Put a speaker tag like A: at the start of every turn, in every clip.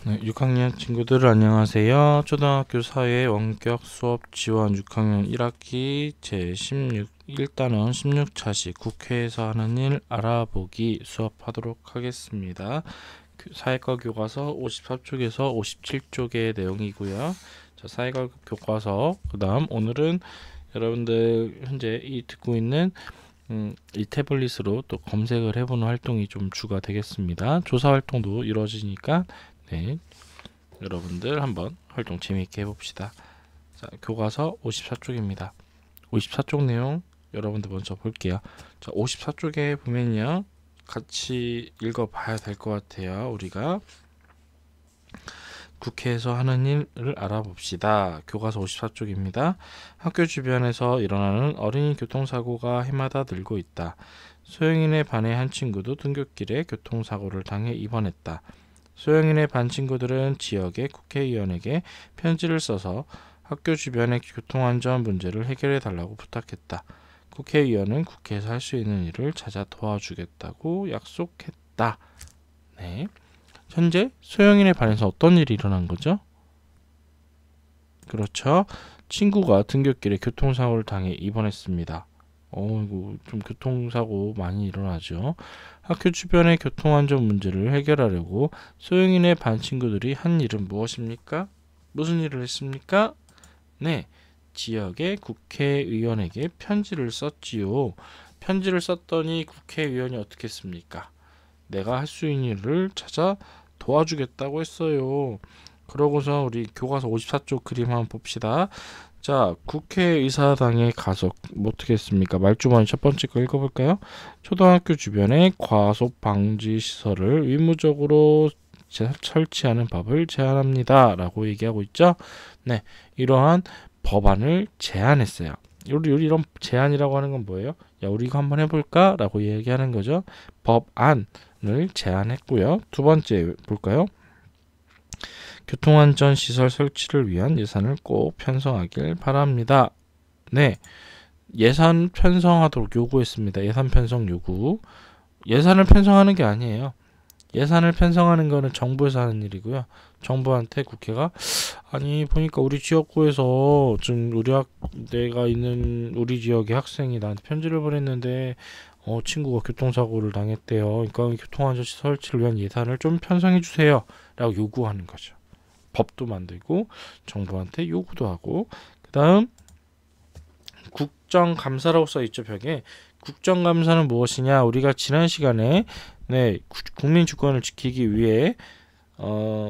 A: 네, 6학년 친구들 안녕하세요. 초등학교 사회 원격 수업 지원 6학년 1학기 제16 1단원 16차시 국회에서 하는 일 알아보기 수업하도록 하겠습니다. 사회과 교과서 54쪽에서 57쪽의 내용이고요. 자, 사회과 교과서 그 다음 오늘은 여러분들 현재 이 듣고 있는 이 태블릿으로 또 검색을 해보는 활동이 좀 주가 되겠습니다. 조사 활동도 이루어지니까 네, 여러분들 한번 활동 재미있게 해봅시다. 자, 교과서 54쪽입니다. 54쪽 내용 여러분들 먼저 볼게요. 자, 54쪽에 보면요, 같이 읽어봐야 될 것 같아요. 우리가 국회에서 하는 일을 알아봅시다. 교과서 54쪽입니다. 학교 주변에서 일어나는 어린이 교통사고가 해마다 늘고 있다. 소영인의 반의 한 친구도 등굣길에 교통사고를 당해 입원했다. 소영인의 반 친구들은 지역의 국회의원에게 편지를 써서 학교 주변의 교통안전 문제를 해결해 달라고 부탁했다. 국회의원은 국회에서 할 수 있는 일을 찾아 도와주겠다고 약속했다. 네. 현재 소영인의 반에서 어떤 일이 일어난 거죠? 그렇죠. 친구가 등굣길에 교통사고를 당해 입원했습니다. 이거 좀 교통사고 많이 일어나죠. 학교 주변의 교통안전 문제를 해결하려고 소영인의 반 친구들이 한 일은 무엇입니까? 무슨 일을 했습니까? 네, 지역의 국회의원에게 편지를 썼지요. 편지를 썼더니 국회의원이 어떻게 했습니까? 내가 할 수 있는 일을 찾아 도와주겠다고 했어요. 그러고서 우리 교과서 54쪽 그림 한번 봅시다. 자, 국회의사당에 가서 어떻게 했습니까? 말주머니 첫 번째 거 읽어볼까요? 초등학교 주변에 과속 방지 시설을 의무적으로 설치하는 법을 제안합니다. 라고 얘기하고 있죠. 네, 이러한 법안을 제안했어요. 이런 제안이라고 하는 건 뭐예요? 야, 우리 이거 한번 해볼까? 라고 얘기하는 거죠. 법안을 제안했고요. 두 번째 볼까요? 교통안전 시설 설치를 위한 예산을 꼭 편성하길 바랍니다. 네, 예산 편성하도록 요구했습니다. 예산 편성 요구. 예산을 편성하는 게 아니에요. 예산을 편성하는 거는 정부에서 하는 일이고요. 정부한테 국회가 아니 보니까 우리 지역구에서 지금 내가 있는 우리 지역의 학생이 나한테 편지를 보냈는데 친구가 교통사고를 당했대요. 그러니까 교통안전 설치를 위한 예산을 좀 편성해 주세요. 라고 요구하는 거죠. 법도 만들고 정부한테 요구도 하고 그 다음 국정감사라고 써있죠. 벽에. 국정감사는 무엇이냐? 우리가 지난 시간에 국민 주권을 지키기 위해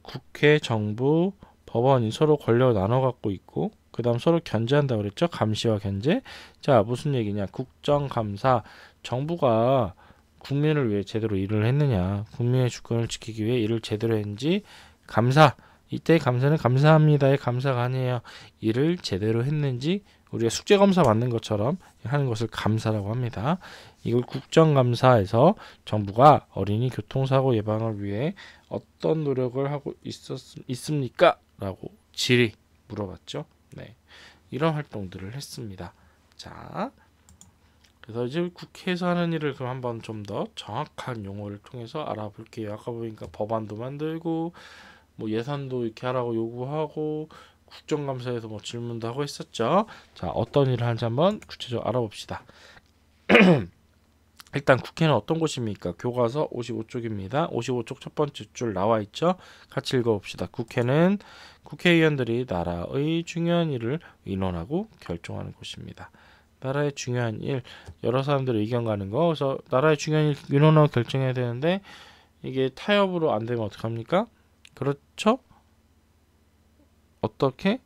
A: 국회, 정부, 법원이 서로 권력을 나눠 갖고 있고 그 다음 서로 견제한다고 그랬죠. 감시와 견제. 자, 무슨 얘기냐? 국정감사. 정부가 국민을 위해 제대로 일을 했느냐, 국민의 주권을 지키기 위해 일을 제대로 했는지 감사. 이때 감사는 감사합니다의 감사가 아니에요. 일을 제대로 했는지 우리가 숙제검사 받는 것처럼 하는 것을 감사라고 합니다. 이걸 국정감사에서 정부가 어린이 교통사고 예방을 위해 어떤 노력을 하고 있습니까? 라고 질의 물어봤죠. 네, 이런 활동들을 했습니다. 자, 그래서 이제 국회에서 하는 일을 그럼 한번 좀 더 정확한 용어를 통해서 알아볼게요. 아까 보니까 법안도 만들고 뭐 예산도 이렇게 하라고 요구하고 국정감사에서 뭐 질문도 하고 했었죠. 자, 어떤 일을 하는지 한번 구체적으로 알아봅시다. 일단 국회는 어떤 곳입니까? 교과서 55쪽입니다. 55쪽 첫 번째 줄 나와 있죠. 같이 읽어봅시다. 국회는 국회의원들이 나라의 중요한 일을 의논하고 결정하는 곳입니다. 나라의 중요한 일, 여러 사람들의 의견 가는 거. 그래서 나라의 중요한 일 의논하고 결정해야 되는데 이게 타협으로 안 되면 어떡합니까? 그렇죠? 어떻게?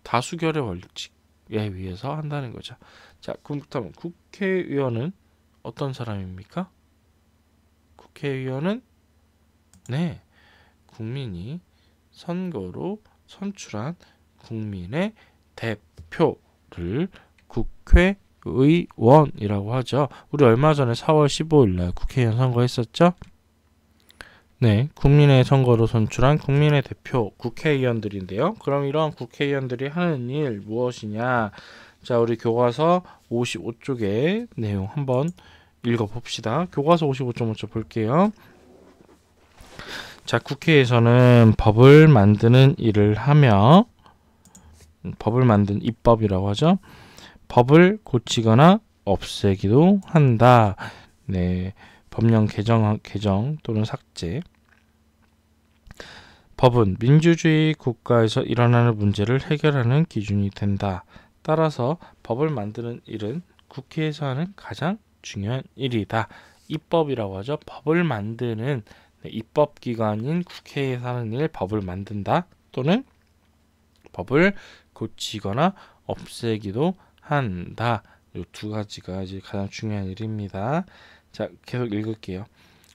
A: 다수결의 원칙에 의해서 한다는 거죠. 자, 그렇다면 국회의원은 어떤 사람입니까? 국회의원은 네, 국민이 선거로 선출한 국민의 대표를 국회의원이라고 하죠. 우리 얼마 전에 4월 15일 날 국회의원 선거했었죠? 네, 국민의 선거로 선출한 국민의 대표 국회의원들인데요. 그럼 이런 국회의원들이 하는 일 무엇이냐? 자, 우리 교과서 55쪽의 내용 한번 읽어봅시다. 교과서 55쪽 먼저 볼게요. 자, 국회에서는 법을 만드는 일을 하며 법을 만든 입법이라고 하죠. 법을 고치거나 없애기도 한다. 네, 법령 개정 또는 삭제. 법은 민주주의 국가에서 일어나는 문제를 해결하는 기준이 된다. 따라서 법을 만드는 일은 국회에서 하는 가장 중요한 일이다. 입법이라고 하죠. 법을 만드는 입법기관인 국회에서 하는 일, 법을 만든다. 또는 법을 고치거나 없애기도 한다. 이 두 가지가 이제 가장 중요한 일입니다. 자, 계속 읽을게요.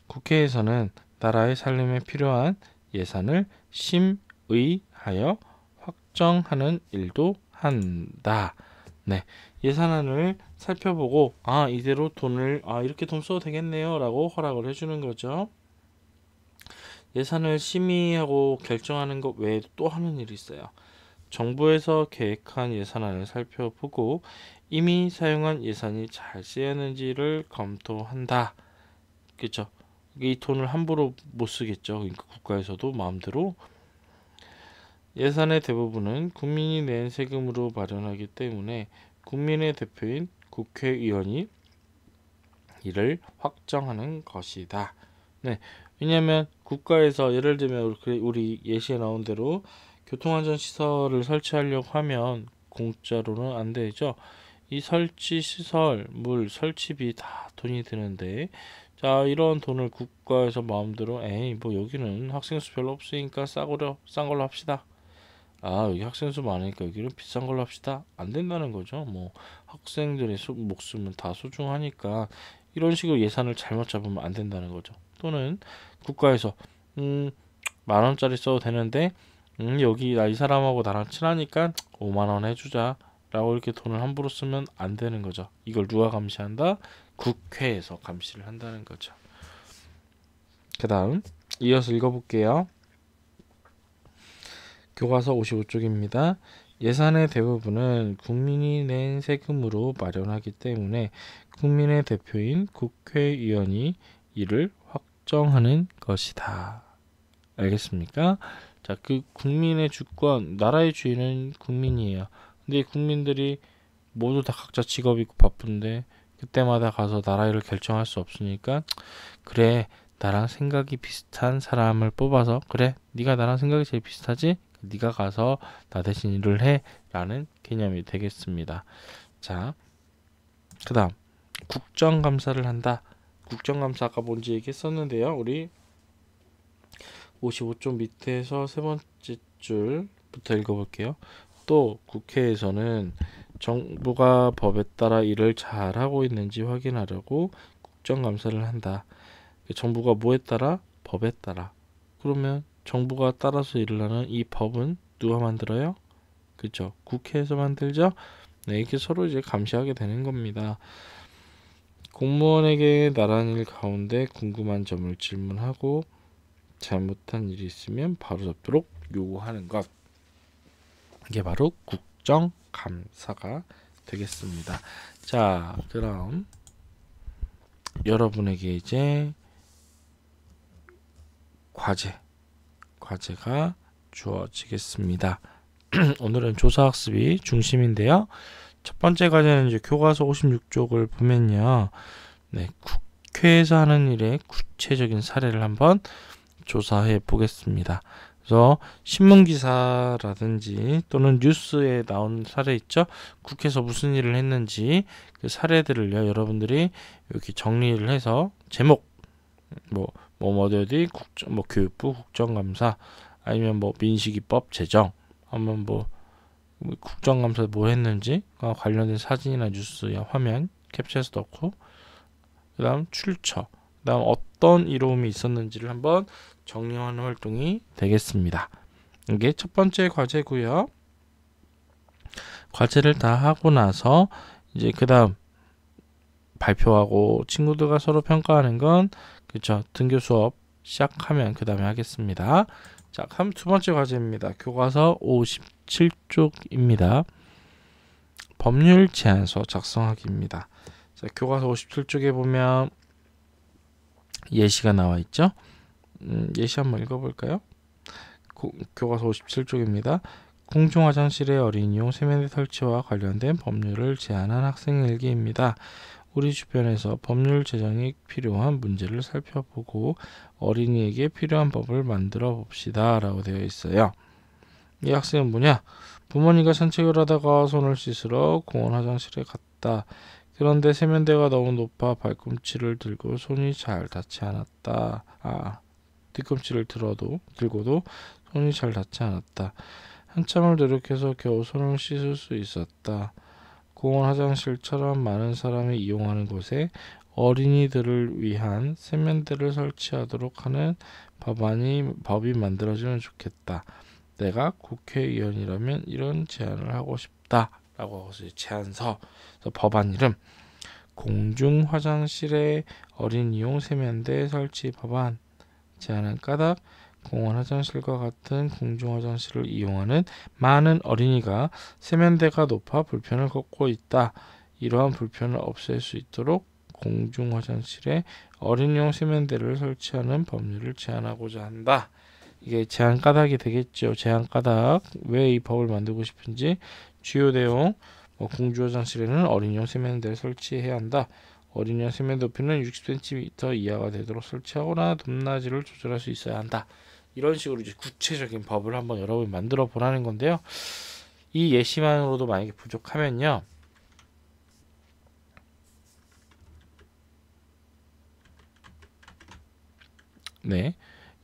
A: 국회에서는 나라의 살림에 필요한 예산을 심의하여 확정하는 일도 한다. 네, 예산안을 살펴보고 이대로 돈을 이렇게 돈 써도 되겠네요 라고 허락을 해주는 거죠. 예산을 심의하고 결정하는 것 외에도 또 하는 일이 있어요. 정부에서 계획한 예산안을 살펴보고 이미 사용한 예산이 잘 쓰였는지를 검토한다. 그렇죠? 이 돈을 함부로 못 쓰겠죠. 그러니까 국가에서도 마음대로. 예산의 대부분은 국민이 낸 세금으로 마련하기 때문에 국민의 대표인 국회의원이 이를 확정하는 것이다. 네, 왜냐하면 국가에서 예를 들면 우리 예시에 나온 대로 교통안전시설을 설치하려고 하면 공짜로는 안 되죠. 이 설치 시설, 물, 설치비 다 돈이 드는데, 자, 이런 돈을 국가에서 마음대로 뭐 여기는 학생 수 별로 없으니까 싼 걸로 합시다. 여기 학생 수 많으니까 여기는 비싼 걸로 합시다. 안 된다는 거죠. 뭐 학생들의 목숨은 다 소중하니까 이런 식으로 예산을 잘못 잡으면 안 된다는 거죠. 또는 국가에서 10,000원짜리 써도 되는데 여기 이 사람하고 나랑 친하니까 50,000원 해주자 라고 이렇게 돈을 함부로 쓰면 안 되는 거죠. 이걸 누가 감시한다? 국회에서 감시를 한다는 거죠. 그 다음 이어서 읽어볼게요. 교과서 55쪽입니다. 예산의 대부분은 국민이 낸 세금으로 마련하기 때문에 국민의 대표인 국회의원이 이를 확정하는 것이다. 알겠습니까? 자, 그 국민의 주권, 나라의 주인은 국민이에요. 근데 국민들이 모두 다 각자 직업이 있고 바쁜데 그때마다 가서 나라 일을 결정할 수 없으니까 그래, 나랑 생각이 비슷한 사람을 뽑아서 그래, 네가 나랑 생각이 제일 비슷하지? 네가 가서 나 대신 일을 해 라는 개념이 되겠습니다. 자, 그 다음 국정감사를 한다. 국정감사가 뭔지 얘기했었는데요. 우리 55쪽 밑에서 세 번째 줄부터 읽어볼게요. 또 국회에서는 정부가 법에 따라 일을 잘하고 있는지 확인하려고 국정감사를 한다. 정부가 뭐에 따라? 법에 따라. 그러면 정부가 따라서 일을 하는 이 법은 누가 만들어요? 그렇죠. 국회에서 만들죠. 네, 이렇게 서로 이제 감시하게 되는 겁니다. 공무원에게 나라는 일 가운데 궁금한 점을 질문하고 잘못한 일이 있으면 바로 잡도록 요구하는 것. 이게 바로 국정감사가 되겠습니다. 자, 그럼 여러분에게 이제 과제가 주어지겠습니다. 오늘은 조사학습이 중심인데요. 첫 번째 과제는 이제 교과서 56쪽을 보면요. 네, 국회에서 하는 일의 구체적인 사례를 한번 조사해 보겠습니다. 그래서 신문기사라든지 또는 뉴스에 나온 사례 있죠. 국회에서 무슨 일을 했는지 그 사례들을요. 여러분들이 이렇게 정리를 해서 제목 어디 교육부 국정감사 아니면 민식이법 제정 한번 국정감사 뭐 했는지 관련된 사진이나 뉴스 화면 캡처해서 넣고 그 다음 출처 그 다음 어떤 이로움이 있었는지를 한번 정리하는 활동이 되겠습니다. 이게 첫 번째 과제고요. 과제를 다 하고 나서 이제 그 다음 발표하고 친구들과 서로 평가하는 건 그렇죠. 등교 수업 시작하면 그 다음에 하겠습니다. 자, 그럼 두 번째 과제입니다. 교과서 57쪽입니다. 법률 제안서 작성하기입니다. 자, 교과서 57쪽에 보면 예시가 나와 있죠. 예시 한번 읽어볼까요? 교과서 57쪽입니다. 공중화장실의 어린이용 세면대 설치와 관련된 법률을 제안한 학생 일기입니다. 우리 주변에서 법률 제정이 필요한 문제를 살펴보고 어린이에게 필요한 법을 만들어 봅시다 라고 되어 있어요. 이 학생은 뭐냐? 부모님과 산책을 하다가 손을 씻으러 공원 화장실에 갔다. 그런데 세면대가 너무 높아 발꿈치를 들고 손이 잘 닿지 않았다. 뒤꿈치를 들고도 손이 잘 닿지 않았다. 한참을 노력해서 겨우 손을 씻을 수 있었다. 공원 화장실처럼 많은 사람이 이용하는 곳에 어린이들을 위한 세면대를 설치하도록 하는 법이 만들어지면 좋겠다. 내가 국회의원이라면 이런 제안을 하고 싶다. 라고 하고 제안서, 법안 이름 공중화장실에 어린이용 세면대 설치 법안. 제안한 까닭 공원 화장실과 같은 공중화장실을 이용하는 많은 어린이가 세면대가 높아 불편을 겪고 있다. 이러한 불편을 없앨 수 있도록 공중화장실에 어린이용 세면대를 설치하는 법률을 제안하고자 한다. 이게 제안 까닭이 되겠죠. 제안 까닭. 왜 이 법을 만들고 싶은지. 주요 내용. 공중화장실에는 어린이용 세면대를 설치해야 한다. 어린이용 세면대 높이는 60cm 이하가 되도록 설치하거나 높낮이를 조절할 수 있어야 한다. 이런 식으로 이제 구체적인 법을 한번 여러분이 만들어 보라는 건데요. 이 예시만으로도 만약에 부족하면요. 네,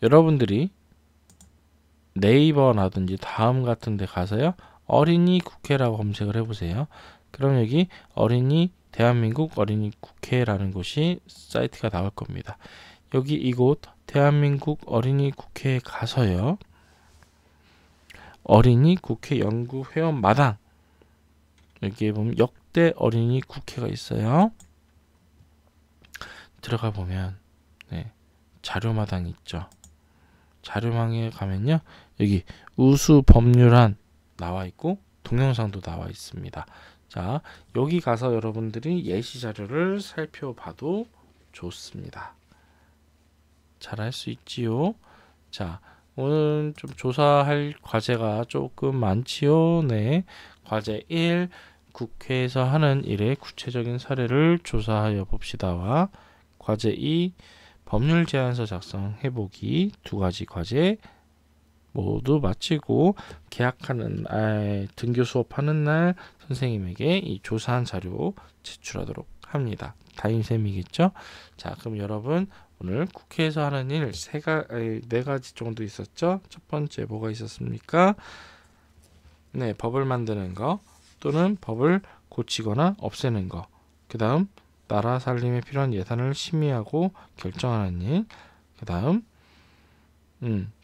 A: 여러분들이 네이버라든지 다음 같은 데 가서요. 어린이 국회라고 검색을 해보세요. 그럼 여기 대한민국 어린이 국회라는 곳이 사이트가 나올 겁니다. 여기 이곳 대한민국 어린이 국회에 가서요. 어린이 국회 연구 회원 마당. 여기에 보면 역대 어린이 국회가 있어요. 들어가 보면 자료 마당 있죠. 자료망에 가면요. 여기 우수 법률안 나와 있고 동영상도 나와 있습니다. 자, 여기 가서 여러분들이 예시 자료를 살펴봐도 좋습니다. 잘할 수 있지요. 자, 오늘 좀 조사할 과제가 조금 많지요. 네, 과제 1 국회에서 하는 일의 구체적인 사례를 조사하여 봅시다와 과제 2 법률 제안서 작성해보기 두 가지 과제 모두 마치고 개학하는 날, 등교 수업하는 날 선생님에게 이 조사한 자료 제출하도록 합니다. 담임쌤이겠죠? 자, 그럼 여러분 오늘 국회에서 하는 일 네 가지 정도 있었죠? 첫 번째 뭐가 있었습니까? 네, 법을 만드는 거 또는 법을 고치거나 없애는 거. 그 다음 나라 살림에 필요한 예산을 심의하고 결정하는 일. 그 다음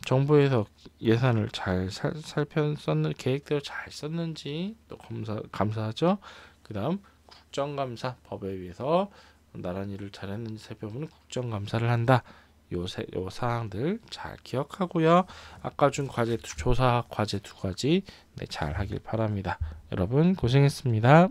A: 정부에서 예산을 잘 계획대로 잘 썼는지 또 감사하죠. 그 다음 국정감사, 법에 의해서 나란 일을 잘했는지 살펴보는 국정감사를 한다. 요 사항들 잘 기억하고요. 아까 준 조사 과제 두 가지 잘 하길 바랍니다. 여러분 고생했습니다.